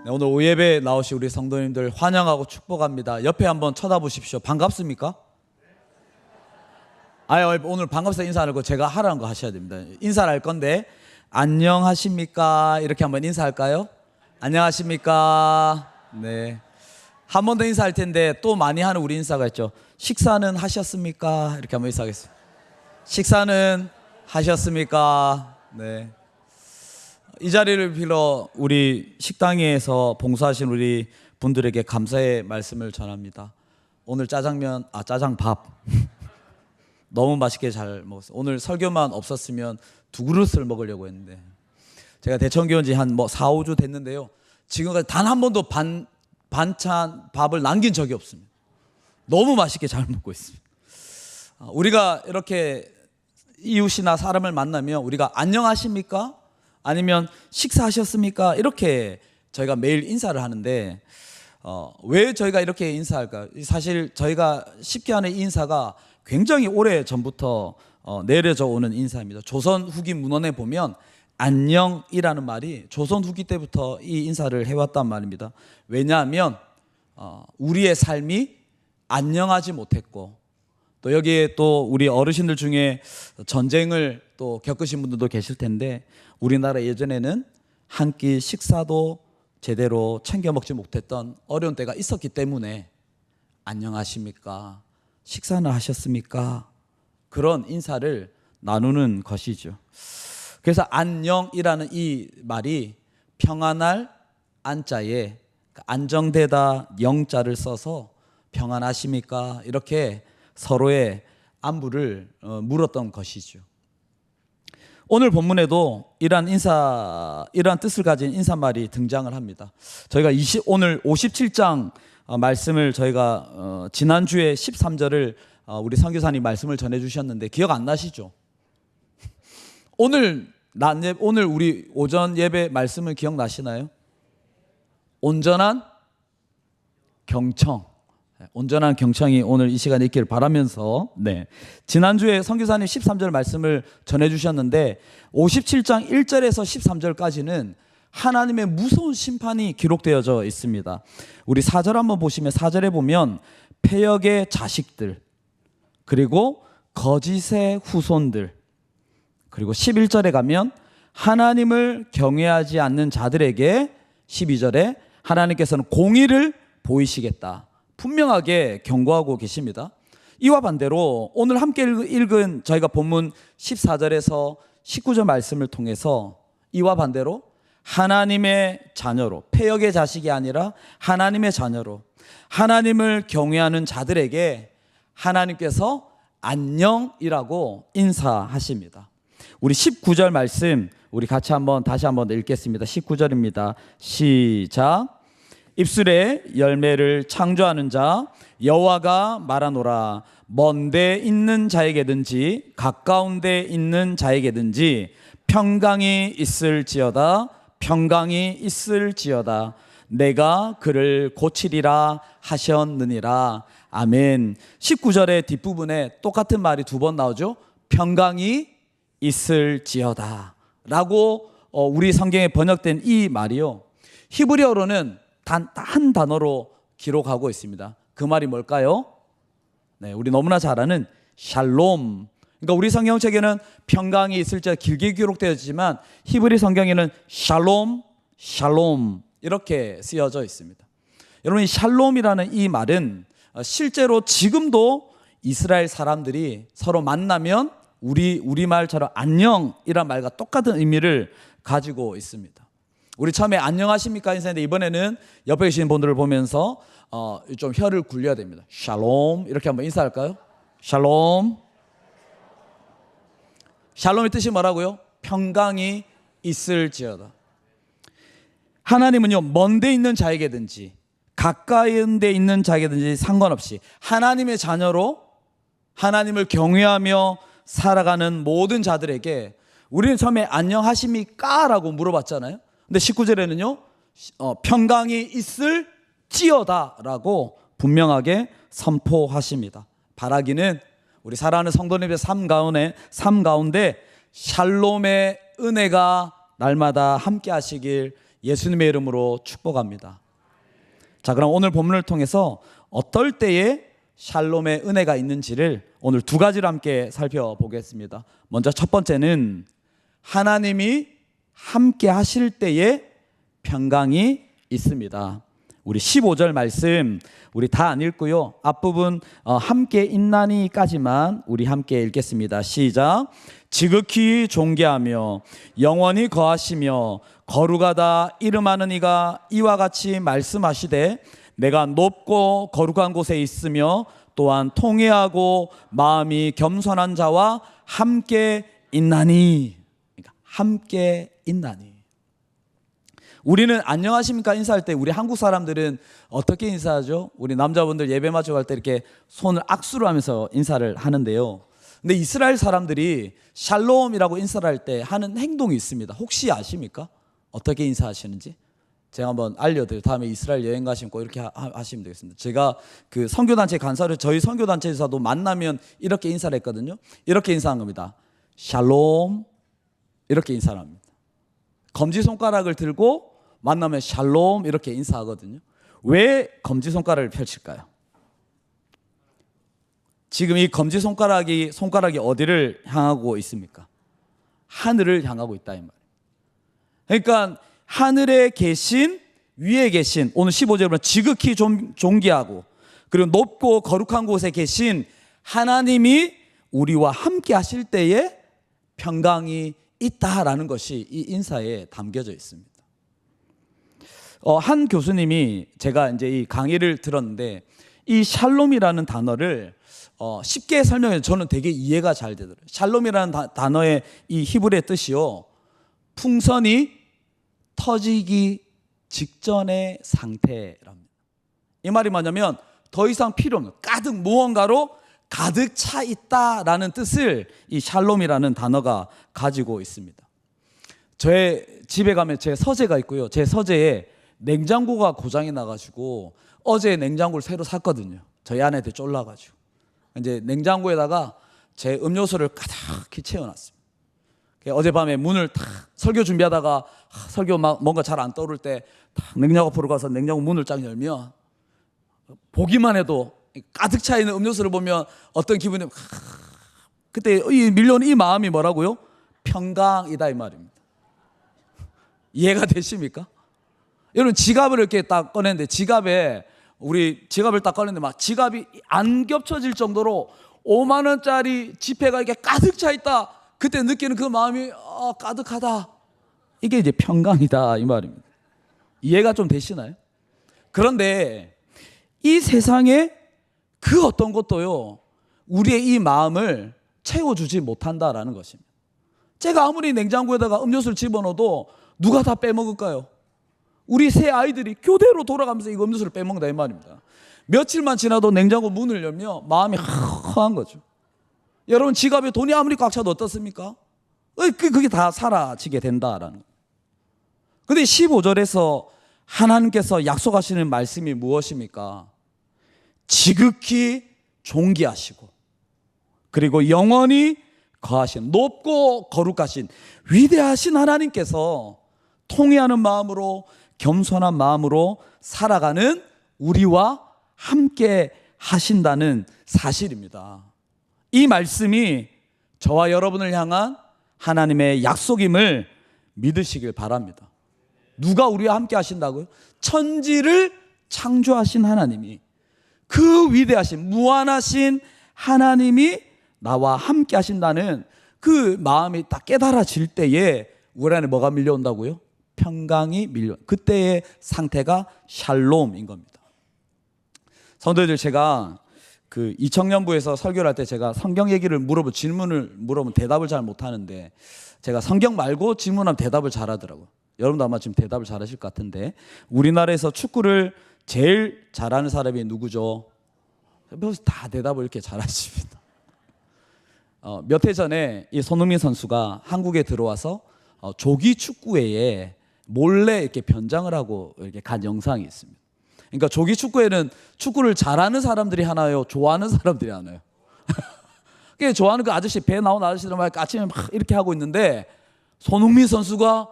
네, 오늘 오예배 나오신 우리 성도님들 환영하고 축복합니다. 옆에 한번 쳐다보십시오. 반갑습니까? 오늘 반갑습니다 인사 안 하고 제가 하라는 거 하셔야 됩니다. 인사를 할 건데 안녕하십니까? 이렇게 한번 인사할까요? 안녕하십니까? 네. 한 번 더 인사할 텐데 또 많이 하는 우리 인사가 있죠. 식사는 하셨습니까? 이렇게 한번 인사하겠습니다. 식사는 하셨습니까? 네. 이 자리를 빌어 우리 식당에서 봉사하신 우리 분들에게 감사의 말씀을 전합니다. 오늘 짜장밥 너무 맛있게 잘 먹었어요. 오늘 설교만 없었으면 2그릇을 먹으려고 했는데 제가 대천교 온 지 한 4, 5주 됐는데요. 지금까지 단 한 번도 반찬 밥을 남긴 적이 없습니다. 너무 맛있게 잘 먹고 있습니다. 우리가 이렇게 이웃이나 사람을 만나면 우리가 안녕하십니까? 아니면 식사하셨습니까? 이렇게 저희가 매일 인사를 하는데 왜 저희가 이렇게 인사할까요? 사실 저희가 쉽게 하는 이 인사가 굉장히 오래 전부터 내려져 오는 인사입니다. 조선 후기 문헌에 보면 안녕이라는 말이 조선 후기 때부터 이 인사를 해왔단 말입니다. 왜냐하면 우리의 삶이 안녕하지 못했고 또 여기에 또 우리 어르신들 중에 전쟁을 또 겪으신 분들도 계실 텐데 우리나라 예전에는 한 끼 식사도 제대로 챙겨 먹지 못했던 어려운 때가 있었기 때문에 안녕하십니까? 식사는 하셨습니까? 그런 인사를 나누는 것이죠. 그래서 안녕이라는 이 말이 평안할 안자에 안정되다 영자를 써서 평안하십니까? 이렇게 서로의 안부를 물었던 것이죠. 오늘 본문에도 이러한 뜻을 가진 인사말이 등장을 합니다. 저희가 오늘 57장 말씀을 저희가 지난주에 13절을 우리 선교사님 말씀을 전해주셨는데 기억 안 나시죠? 오늘 우리 오전 예배 말씀을 기억나시나요? 온전한 경청이 오늘 이 시간에 있기를 바라면서 지난주에 선교사님 13절 말씀을 전해주셨는데 57장 1절에서 13절까지는 하나님의 무서운 심판이 기록되어져 있습니다. 우리 4절 한번 보시면 4절에 보면 패역의 자식들 그리고 거짓의 후손들 그리고 11절에 가면 하나님을 경외하지 않는 자들에게 12절에 하나님께서는 공의를 보이시겠다 분명하게 경고하고 계십니다. 이와 반대로 오늘 함께 읽은 저희가 본문 14절에서 19절 말씀을 통해서 이와 반대로 하나님의 자녀로 패역의 자식이 아니라 하나님의 자녀로 하나님을 경외하는 자들에게 하나님께서 안녕이라고 인사하십니다. 우리 19절 말씀 우리 같이 다시 한번 읽겠습니다. 19절입니다. 시작. 입술에 열매를 창조하는 자 여호와가 말하노라. 먼데 있는 자에게든지 가까운 데 있는 자에게든지 평강이 있을지어다. 평강이 있을지어다. 내가 그를 고치리라 하셨느니라. 아멘. 19절의 뒷부분에 똑같은 말이 2번 나오죠. 평강이 있을지어다 라고 우리 성경에 번역된 이 말이요, 히브리어로는 단 한 단어로 기록하고 있습니다. 그 말이 뭘까요? 우리 너무나 잘 아는 샬롬. 그러니까 우리 성경책에는 평강이 있을지어다 길게 기록되어 있지만 히브리 성경에는 샬롬 이렇게 쓰여져 있습니다. 여러분, 이 샬롬이라는 이 말은 실제로 지금도 이스라엘 사람들이 서로 만나면 우리말처럼 안녕이란 말과 똑같은 의미를 가지고 있습니다. 우리 처음에 안녕하십니까 인사했는데 이번에는 옆에 계신 분들을 보면서 좀 혀를 굴려야 됩니다. 샬롬 이렇게 한번 인사할까요? 샬롬. 샬롬의 뜻이 뭐라고요? 평강이 있을지어다. 하나님은요, 먼데 있는 자에게든지 가까운 데 있는 자에게든지 상관없이 하나님의 자녀로 하나님을 경외하며 살아가는 모든 자들에게 우리는 처음에 안녕하십니까? 라고 물어봤잖아요. 근데 19절에는요 평강이 있을지어다 라고 분명하게 선포하십니다. 바라기는 우리 사랑하는 성도님의 삶 가운데 샬롬의 은혜가 날마다 함께 하시길 예수님의 이름으로 축복합니다. 자, 그럼 오늘 본문을 통해서 어떨 때에 샬롬의 은혜가 있는지를 오늘 두 가지로 함께 살펴보겠습니다. 먼저 첫 번째는 하나님이 함께 하실 때에 평강이 있습니다. 우리 15절 말씀 우리 다 안 읽고요. 앞부분 함께 있나니까지만 우리 함께 읽겠습니다. 시작. 지극히 존귀하며 영원히 거하시며 거룩하다 이름하는 이가 이와 같이 말씀하시되 내가 높고 거룩한 곳에 있으며 또한 통회하고 마음이 겸손한 자와 함께 있나니. 그러니까 함께 있나니. 우리는 안녕하십니까 인사할 때 우리 한국 사람들은 어떻게 인사하죠? 우리 남자분들 예배 마치고 갈 때 이렇게 손을 악수를 하면서 인사를 하는데요. 근데 이스라엘 사람들이 샬롬이라고 인사를 할 때 하는 행동이 있습니다. 혹시 아십니까? 어떻게 인사하시는지? 제가 한번 알려드려요. 다음에 이스라엘 여행 가시면 꼭 이렇게 하시면 되겠습니다. 제가 그 선교단체 간사를 저희 선교단체에서도 만나면 이렇게 인사를 했거든요. 이렇게 인사한 겁니다. 샬롬. 이렇게 인사를 합니다. 검지손가락을 들고 만나면 샬롬 이렇게 인사하거든요. 왜 검지손가락을 펼칠까요? 지금 이 검지손가락이 어디를 향하고 있습니까? 하늘을 향하고 있다 이 말이에요. 그러니까 하늘에 계신 위에 계신 오늘 15절에 보면 지극히 존귀하고 그리고 높고 거룩한 곳에 계신 하나님이 우리와 함께 하실 때에 평강이 있다라는 것이 이 인사에 담겨져 있습니다. 한 교수님이 제가 이제 이 강의를 들었는데 이 샬롬이라는 단어를 쉽게 설명해서 저는 되게 이해가 잘 되더라고요. 샬롬이라는 단어의 이 히브리의 뜻이요, 풍선이 터지기 직전의 상태랍니다. 이 말이 뭐냐면 더 이상 필요 없는 가득 무언가로 가득 차 있다라는 뜻을 이 샬롬이라는 단어가 가지고 있습니다. 저의 집에 가면 제 서재가 있고요. 제 서재에 냉장고가 고장이 나가지고 어제 냉장고를 새로 샀거든요. 저희 아내한테 쫄라가지고 이제 냉장고에다가 제 음료수를 가득히 채워놨습니다. 어젯밤에 문을 탁 설교 준비하다가 설교 막 뭔가 잘 안 떠오를 때 탁 냉장고 앞으로 가서 냉장고 문을 쫙 열면 보기만 해도 가득 차 있는 음료수를 보면 어떤 기분이 그때 밀려오는 이 마음이 뭐라고요? 평강이다 이 말입니다. 이해가 되십니까? 여러분 지갑을 이렇게 딱 꺼냈는데 우리 지갑을 딱 꺼냈는데 막 지갑이 안 겹쳐질 정도로 5만 원짜리 지폐가 이렇게 가득 차 있다. 그때 느끼는 그 마음이 가득하다. 이게 이제 평강이다 이 말입니다. 이해가 좀 되시나요? 그런데 이 세상에 그 어떤 것도요 우리의 이 마음을 채워주지 못한다라는 것입니다. 제가 아무리 냉장고에다가 음료수를 집어넣어도 누가 다 빼먹을까요? 우리 새 아이들이 교대로 돌아가면서 이 음료수를 빼먹는다 이 말입니다. 며칠만 지나도 냉장고 문을 열면 마음이 허한 거죠. 여러분 지갑에 돈이 아무리 꽉 차도 어떻습니까? 그게 다 사라지게 된다라는 거예요. 그런데 15절에서 하나님께서 약속하시는 말씀이 무엇입니까? 지극히 존귀하시고 그리고 영원히 거하신 높고 거룩하신 위대하신 하나님께서 통회하는 마음으로 겸손한 마음으로 살아가는 우리와 함께 하신다는 사실입니다. 이 말씀이 저와 여러분을 향한 하나님의 약속임을 믿으시길 바랍니다. 누가 우리와 함께 하신다고요? 천지를 창조하신 하나님이, 그 위대하신 무한하신 하나님이 나와 함께 하신다는 그 마음이 딱 깨달아질 때에 우리 안에 뭐가 밀려온다고요? 평강이 그때의 상태가 샬롬인 겁니다. 성도들, 제가 그 이청년부에서 설교를 할 때 제가 성경 얘기를 질문을 물어보면 대답을 잘 못하는데 제가 성경 말고 질문하면 대답을 잘하더라고요. 여러분도 아마 지금 대답을 잘하실 것 같은데 우리나라에서 축구를 제일 잘하는 사람이 누구죠? 다 대답을 이렇게 잘하십니다. 몇 해 전에 이 손흥민 선수가 한국에 들어와서 조기 축구회에 몰래 이렇게 변장을 하고 이렇게 간 영상이 있습니다. 그러니까 조기 축구회는 축구를 잘하는 사람들이 하나요? 좋아하는 사람들이 하나요? 좋아하는 그 아저씨, 배 나온 아저씨들 막 아침에 막 이렇게 하고 있는데 손흥민 선수가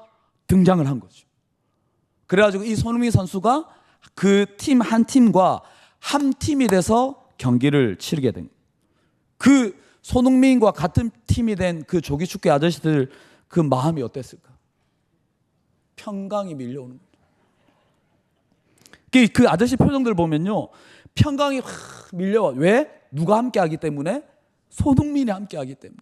등장을 한 거죠. 그래가지고 이 손흥민 선수가 그 팀 한 팀과 한 팀이 돼서 경기를 치르게 된 거예요. 그 손흥민과 같은 팀이 된 그 조기축구 아저씨들 그 마음이 어땠을까? 평강이 밀려오는 거예요. 그 아저씨 표정들 보면요, 평강이 확 밀려와. 왜? 누가 함께하기 때문에? 손흥민이 함께하기 때문에.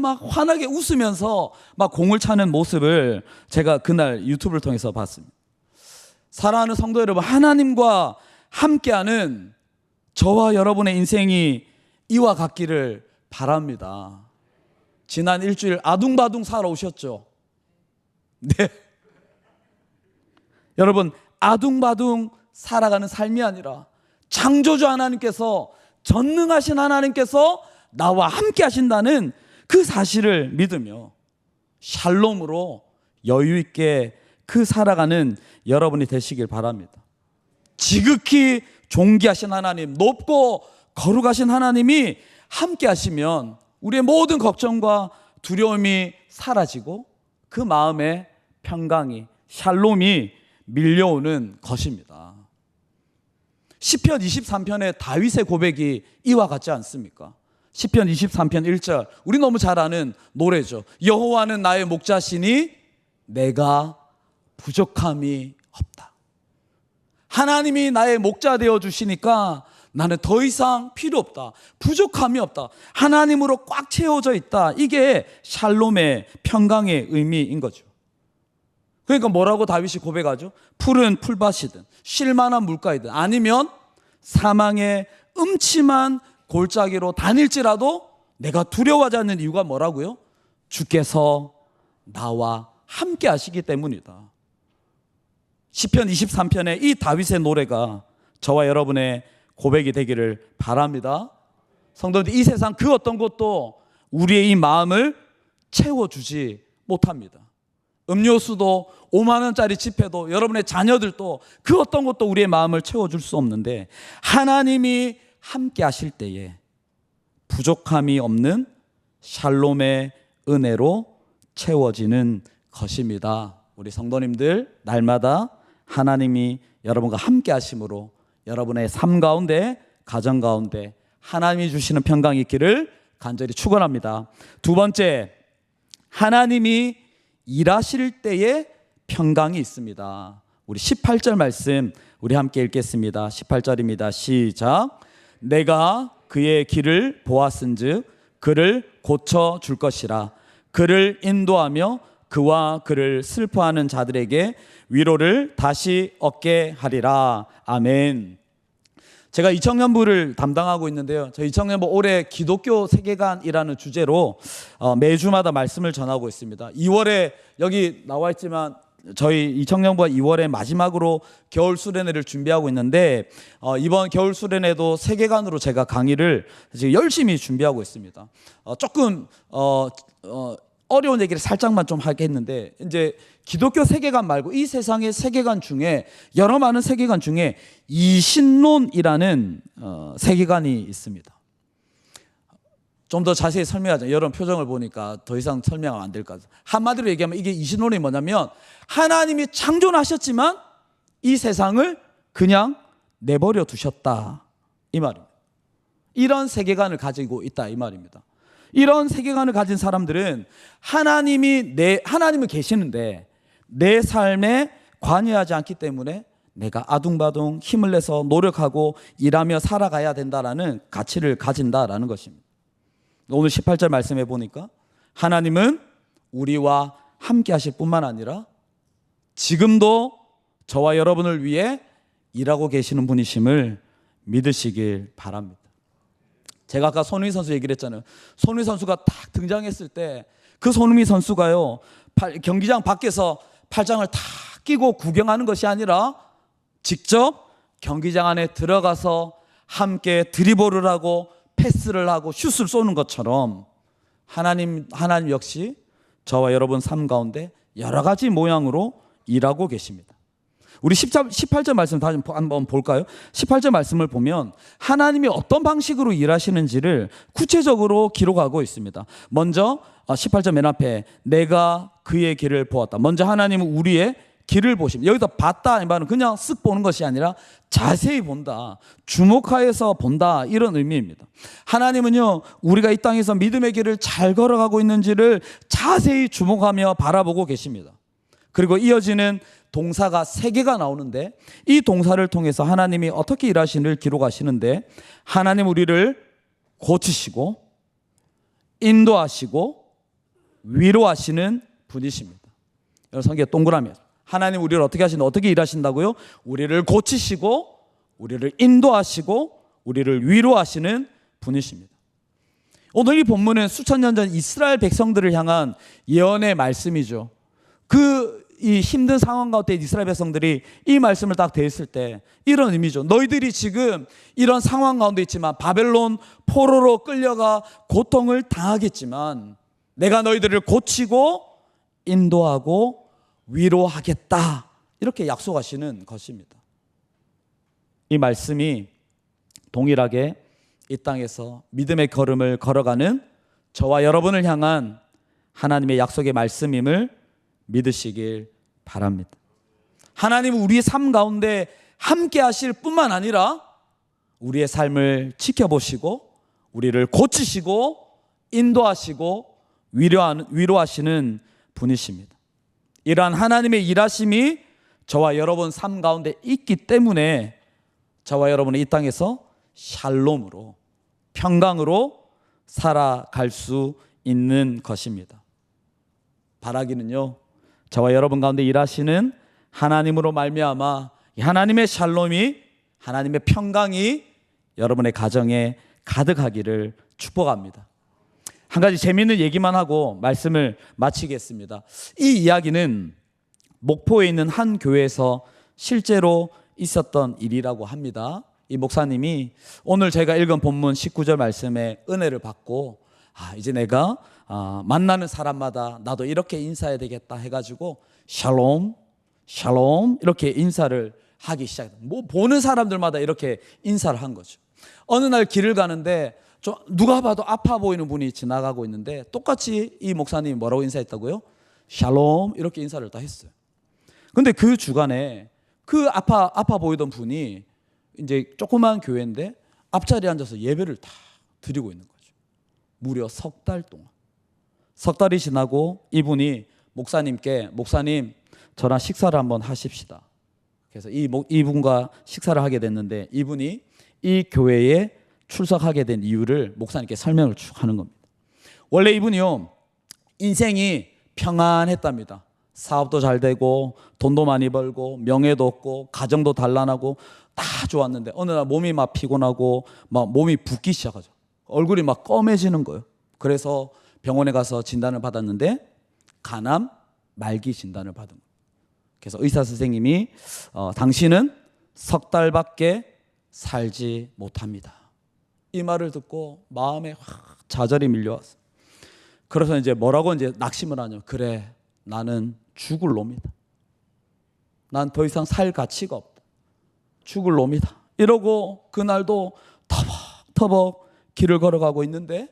막 환하게 웃으면서 막 공을 차는 모습을 제가 그날 유튜브를 통해서 봤습니다. 사랑하는 성도 여러분, 하나님과 함께하는 저와 여러분의 인생이 이와 같기를 바랍니다. 지난 일주일 아둥바둥 살아오셨죠? 네. 여러분, 아둥바둥 살아가는 삶이 아니라 창조주 하나님께서, 전능하신 하나님께서 나와 함께 하신다는 그 사실을 믿으며 샬롬으로 여유 있게 그 살아가는 여러분이 되시길 바랍니다. 지극히 존귀하신 하나님, 높고 거룩하신 하나님이 함께 하시면 우리의 모든 걱정과 두려움이 사라지고 그 마음에 평강이, 샬롬이 밀려오는 것입니다. 시편 23편의 다윗의 고백이 이와 같지 않습니까? 시편 23편 1절, 우리 너무 잘 아는 노래죠. 여호와는 나의 목자시니 내가 부족함이 없다. 하나님이 나의 목자 되어 주시니까 나는 더 이상 필요 없다. 부족함이 없다. 하나님으로 꽉 채워져 있다. 이게 샬롬의 평강의 의미인 거죠. 그러니까 뭐라고 다윗이 고백하죠? 푸른 풀밭이든 쉴만한 물가이든 아니면 사망의 음침한 골짜기로 다닐지라도 내가 두려워하지 않는 이유가 뭐라고요? 주께서 나와 함께 하시기 때문이다. 시편 23편의 이 다윗의 노래가 저와 여러분의 고백이 되기를 바랍니다. 성도들, 이 세상 그 어떤 것도 우리의 이 마음을 채워주지 못합니다. 음료수도 5만 원짜리 지폐도 여러분의 자녀들도 그 어떤 것도 우리의 마음을 채워줄 수 없는데 하나님이 함께 하실 때에 부족함이 없는 샬롬의 은혜로 채워지는 것입니다. 우리 성도님들, 날마다 하나님이 여러분과 함께 하심으로 여러분의 삶 가운데, 가정 가운데 하나님이 주시는 평강이 있기를 간절히 축원합니다. 두 번째, 하나님이 일하실 때에 평강이 있습니다. 우리 18절 말씀 우리 함께 읽겠습니다. 18절입니다. 시작. 내가 그의 길을 보았은즉 그를 고쳐줄 것이라. 그를 인도하며 그와 그를 슬퍼하는 자들에게 위로를 다시 얻게 하리라. 아멘. 제가 이청년부를 담당하고 있는데요. 저희 이청년부 올해 기독교 세계관이라는 주제로 매주마다 말씀을 전하고 있습니다. 2월에 여기 나와 있지만 저희 이청년부가 2월에 마지막으로 겨울 수련회를 준비하고 있는데 이번 겨울 수련회도 세계관으로 제가 강의를 지금 열심히 준비하고 있습니다. 조금 어려운 얘기를 살짝만 좀 하겠는데, 이제 기독교 세계관 말고 이 세상의 세계관 중에, 여러 많은 세계관 중에 이신론이라는 세계관이 있습니다. 좀 더 자세히 설명하자. 여러분 표정을 보니까 더 이상 설명하면 안 될 것 같아요. 한마디로 얘기하면 이게 이신론이 뭐냐면 하나님이 창조하셨지만 이 세상을 그냥 내버려 두셨다, 이 말입니다. 이런 세계관을 가지고 있다, 이 말입니다. 이런 세계관을 가진 사람들은 하나님은 계시는데 내 삶에 관여하지 않기 때문에 내가 아둥바둥 힘을 내서 노력하고 일하며 살아가야 된다라는 가치를 가진다라는 것입니다. 오늘 18절 말씀해 보니까 하나님은 우리와 함께 하실 뿐만 아니라 지금도 저와 여러분을 위해 일하고 계시는 분이심을 믿으시길 바랍니다. 제가 아까 손흥민 선수 얘기를 했잖아요. 손흥민 선수가 딱 등장했을 때 그 손흥민 선수가요, 경기장 밖에서 팔짱을 탁 끼고 구경하는 것이 아니라 직접 경기장 안에 들어가서 함께 드리블을 하고 패스를 하고 슛을 쏘는 것처럼 하나님 역시 저와 여러분 삶 가운데 여러 가지 모양으로 일하고 계십니다. 우리 18절 말씀 다시 한번 볼까요? 18절 말씀을 보면 하나님이 어떤 방식으로 일하시는지를 구체적으로 기록하고 있습니다. 먼저 18절 맨 앞에 내가 그의 길을 보았다. 먼저 하나님은 우리의 길을 보심. 여기서 봤다 이 말은 그냥 쓱 보는 것이 아니라 자세히 본다, 주목하여서 본다, 이런 의미입니다. 하나님은요, 우리가 이 땅에서 믿음의 길을 잘 걸어가고 있는지를 자세히 주목하며 바라보고 계십니다. 그리고 이어지는 동사가 3개가 나오는데, 이 동사를 통해서 하나님이 어떻게 일하시는지를 기록하시는데, 하나님 우리를 고치시고 인도하시고 위로하시는 분이십니다. 여러분, 성경에 동그라미, 하나님 우리를 어떻게 하시는지, 어떻게 일하신다고요? 우리를 고치시고 우리를 인도하시고 우리를 위로하시는 분이십니다. 오늘 이 본문은 수천 년 전 이스라엘 백성들을 향한 예언의 말씀이죠. 이 힘든 상황 가운데 이스라엘 백성들이 이 말씀을 딱 대했을 때 이런 의미죠. 너희들이 지금 이런 상황 가운데 있지만, 바벨론 포로로 끌려가 고통을 당하겠지만 내가 너희들을 고치고 인도하고 위로하겠다, 이렇게 약속하시는 것입니다. 이 말씀이 동일하게 이 땅에서 믿음의 걸음을 걸어가는 저와 여러분을 향한 하나님의 약속의 말씀임을 믿으시길 바랍니다. 하나님은 우리의 삶 가운데 함께 하실 뿐만 아니라 우리의 삶을 지켜보시고 우리를 고치시고 인도하시고 위로하시는 분이십니다. 이러한 하나님의 일하심이 저와 여러분 삶 가운데 있기 때문에 저와 여러분은 이 땅에서 샬롬으로, 평강으로 살아갈 수 있는 것입니다. 바라기는요, 저와 여러분 가운데 일하시는 하나님으로 말미암아 하나님의 샬롬이, 하나님의 평강이 여러분의 가정에 가득하기를 축복합니다. 한 가지 재미있는 얘기만 하고 말씀을 마치겠습니다. 이 이야기는 목포에 있는 한 교회에서 실제로 있었던 일이라고 합니다. 이 목사님이 오늘 제가 읽은 본문 19절 말씀에 은혜를 받고, 이제 내가 만나는 사람마다 나도 이렇게 인사해야 되겠다 해가지고 샬롬, 샬롬 이렇게 인사를 하기 시작했다. 보는 사람들마다 이렇게 인사를 한 거죠. 어느 날 길을 가는데 누가 봐도 아파 보이는 분이 지나가고 있는데 똑같이 이 목사님이 뭐라고 인사했다고요? 샬롬 이렇게 인사를 다 했어요. 근데 그 주간에 그 아파 보이던 분이 이제 조그만 교회인데 앞자리에 앉아서 예배를 다 드리고 있는 거죠. 무려 3달 동안. 3달이 지나고 이분이 목사님께, 목사님 저랑 식사를 한번 하십시다. 그래서 이분과 식사를 하게 됐는데, 이분이 이 교회에 출석하게 된 이유를 목사님께 설명을 쭉 하는 겁니다. 원래 이분이요, 인생이 평안했답니다. 사업도 잘 되고 돈도 많이 벌고 명예도 없고 가정도 단란하고 다 좋았는데 어느 날 몸이 막 피곤하고 막 몸이 붓기 시작하죠. 얼굴이 막 검해지는 거예요. 그래서 병원에 가서 진단을 받았는데 간암 말기 진단을 받은 거예요. 그래서 의사 선생님이 당신은 3달밖에 살지 못합니다. 이 말을 듣고 마음에 확 좌절이 밀려왔어요. 그래서 이제 뭐라고 이제 낙심을 하냐면, 그래 나는 죽을 놈이다. 난 더 이상 살 가치가 없다. 죽을 놈이다. 이러고 그날도 터벅터벅 길을 걸어가고 있는데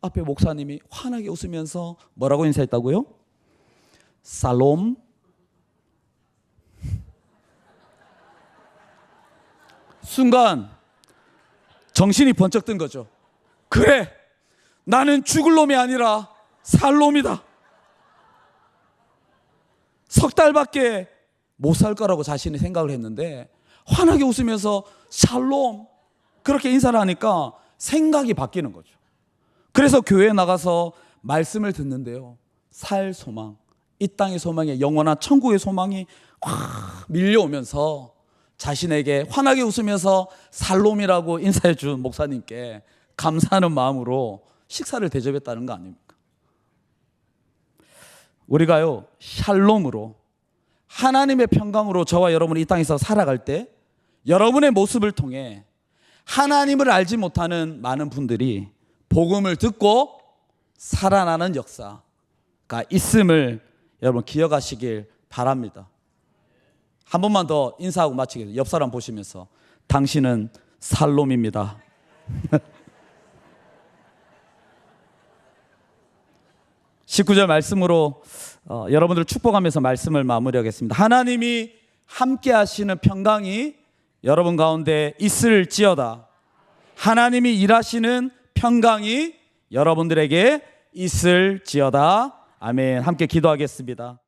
앞에 목사님이 환하게 웃으면서 뭐라고 인사했다고요? 살롬. 순간 정신이 번쩍 든 거죠. 그래, 나는 죽을 놈이 아니라 살 놈이다. 3달밖에 못 살 거라고 자신이 생각을 했는데 환하게 웃으면서 샬롬 그렇게 인사를 하니까 생각이 바뀌는 거죠. 그래서 교회에 나가서 말씀을 듣는데요, 살 소망, 이 땅의 소망에 영원한 천국의 소망이 확 밀려오면서 자신에게 환하게 웃으면서 살롬이라고 인사해 준 목사님께 감사하는 마음으로 식사를 대접했다는 거 아닙니까? 우리가요, 샬롬으로 하나님의 평강으로 저와 여러분이 이 땅에서 살아갈 때 여러분의 모습을 통해 하나님을 알지 못하는 많은 분들이 복음을 듣고 살아나는 역사가 있음을 여러분 기억하시길 바랍니다. 한 번만 더 인사하고 마치겠습니다. 옆 사람 보시면서 당신은 살롬입니다. 19절 말씀으로 여러분들 축복하면서 말씀을 마무리하겠습니다. 하나님이 함께 하시는 평강이 여러분 가운데 있을지어다. 하나님이 일하시는 평강이 여러분들에게 있을지어다. 아멘. 함께 기도하겠습니다.